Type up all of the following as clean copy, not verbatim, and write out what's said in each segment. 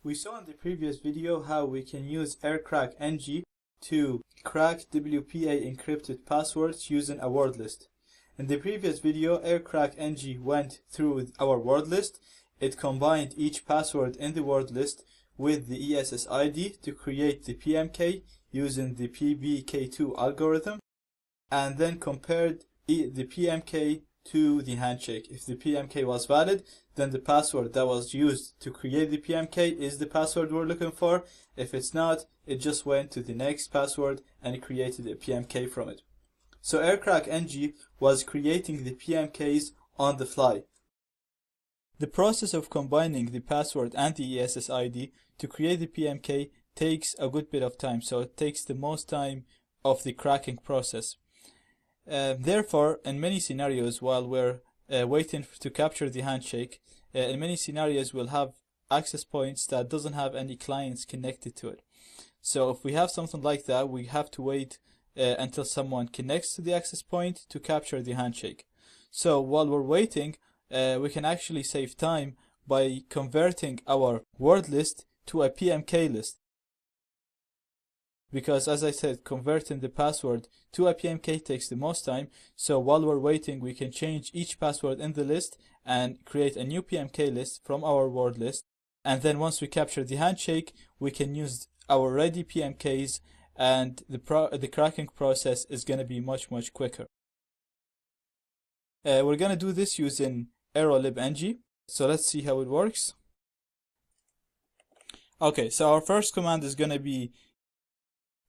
We saw in the previous video how we can use AirCrackNG to crack WPA encrypted passwords using a word list. In the previous video, AirCrackNG went through our word list. It combined each password in the word list with the ESSID to create the PMK using the PBK2 algorithm, and then compared the PMK to the handshake. If the PMK was valid, then the password that was used to create the PMK is the password we're looking for. If it's not, it just went to the next password and it created a PMK from it. So AirCrackNG was creating the PMKs on the fly. The process of combining the password and the ESSID to create the PMK takes a good bit of time, so it takes the most time of the cracking process. Therefore, in many scenarios, while we're waiting to capture the handshake, in many scenarios we'll have access points that doesn't have any clients connected to it. So if we have something like that, we have to wait until someone connects to the access point to capture the handshake. So while we're waiting, we can actually save time by converting our word list to a PMK list. Because as I said, converting the password to a PMK takes the most time. So while we're waiting, we can change each password in the list and create a new PMK list from our word list. And then once we capture the handshake, we can use our ready PMKs, and the cracking process is going to be much quicker. We're going to do this using AeroLibNG. So let's see how it works. Okay, so our first command is going to be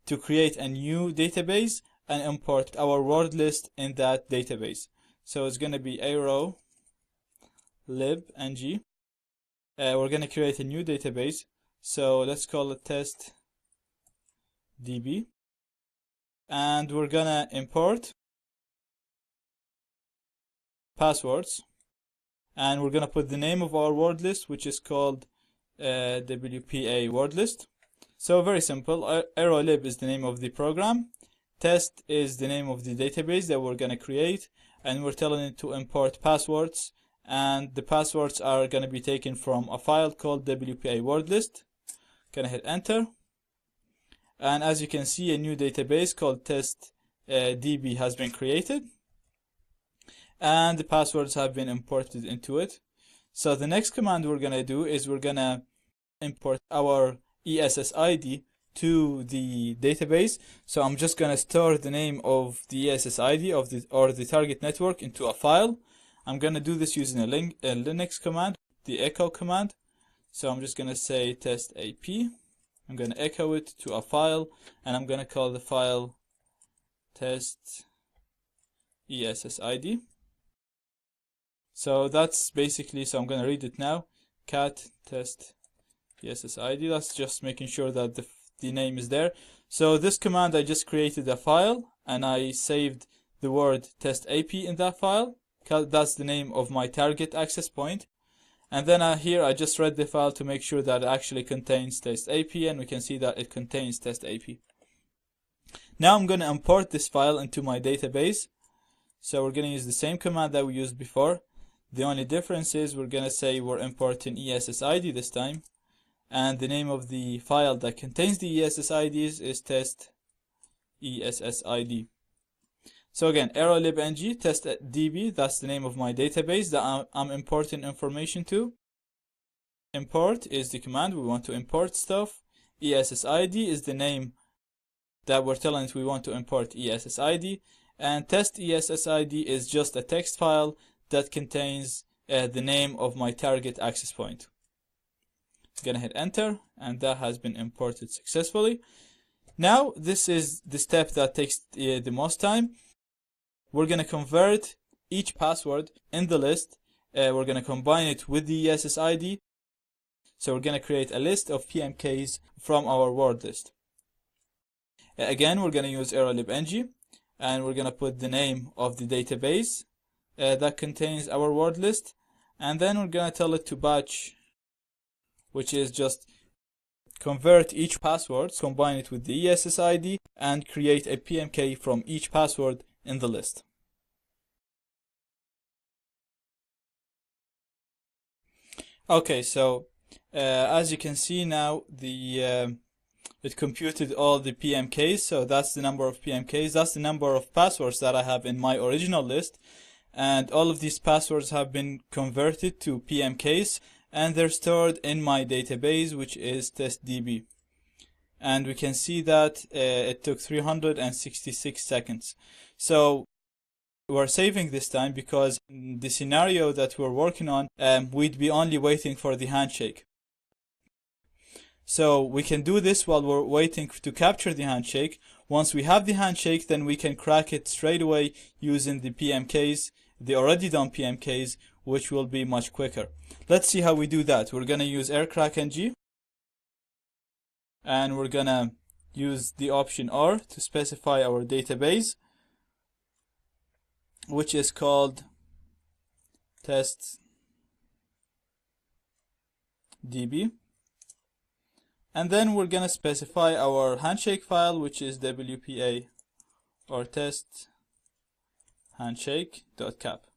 to create a new database and import our word list in that database. So it's going to be AeroLibNG. We're going to create a new database. So let's call it testDB. And we're going to import passwords. And we're going to put the name of our word list, which is called WPA word list. So very simple. AeroLib is the name of the program. Test is the name of the database that we're going to create. And we're telling it to import passwords. And the passwords are going to be taken from a file called WPA word list. Gonna hit enter. And as you can see, a new database called testDB has been created. And the passwords have been imported into it. So the next command we're going to do is we're going to import our ESSID to the database. So I'm just going to store the name of the ESSID of the target network into a file. I'm going to do this using a Linux command, the echo command. So I'm just going to say test AP. I'm going to echo it to a file, and I'm going to call the file test ESSID. So that's basically, so I'm going to read it now. Cat test ESSID. That's just making sure that the name is there. So this command, I just created a file and I saved the word test AP in that file. That's the name of my target access point. And then here I just read the file to make sure that it actually contains test AP, and we can see that it contains test AP. Now I'm going to import this file into my database. So we're going to use the same command that we used before. The only difference is we're going to say we're importing ESSID this time. And the name of the file that contains the ESSIDs is test ESSID. So again, AeroLibNG testDB, that's the name of my database that I'm importing information to. Import is the command we want to import stuff. ESSID is the name that we're telling it we want to import ESSID. And test ESSID is just a text file that contains the name of my target access point. I'm gonna hit enter, and that has been imported successfully. Now this is the step that takes the most time. We're going to convert each password in the list. We're going to combine it with the ESSID. So we're going to create a list of PMKs from our word list. Again, we're going to use AeroLibNG, and we're going to put the name of the database that contains our word list. And then we're going to tell it to batch, which is just convert each password, combine it with the ESSID, and create a PMK from each password in the list. Okay, so As you can see now, it computed all the PMKs, so that's the number of PMKs, that's the number of passwords that I have in my original list, and all of these passwords have been converted to PMKs, and they're stored in my database, which is testdb. And we can see that it took 366 seconds. So we're saving this time because in the scenario that we're working on, we'd be only waiting for the handshake. So we can do this while we're waiting to capture the handshake. Once we have the handshake, then we can crack it straight away using the PMKs, the already done PMKs, which will be much quicker. Let's see how we do that. We're going to use aircrackng, and we're going to use the option R to specify our database, which is called testdb. And then we're going to specify our handshake file, which is WPA or test handshake.cap.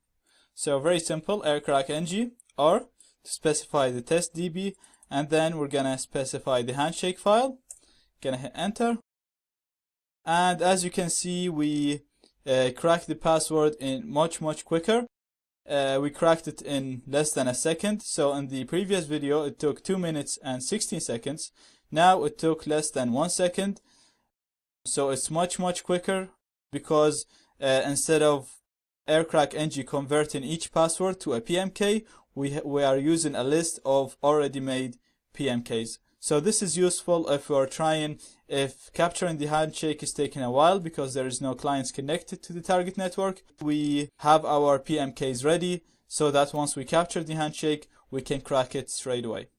So very simple, aircrackng R to specify the testdb, and then we're going to specify the handshake file. Gonna hit enter. And as you can see, we cracked the password in much quicker. We cracked it in less than a second. So in the previous video it took 2 minutes and 16 seconds. Now it took less than 1 second. So it's much quicker because instead of aircrackng converting each password to a PMK, we are using a list of already made PMKs. So this is useful if if capturing the handshake is taking a while because there is no clients connected to the target network. We have our PMKs ready so that once we capture the handshake, we can crack it straight away.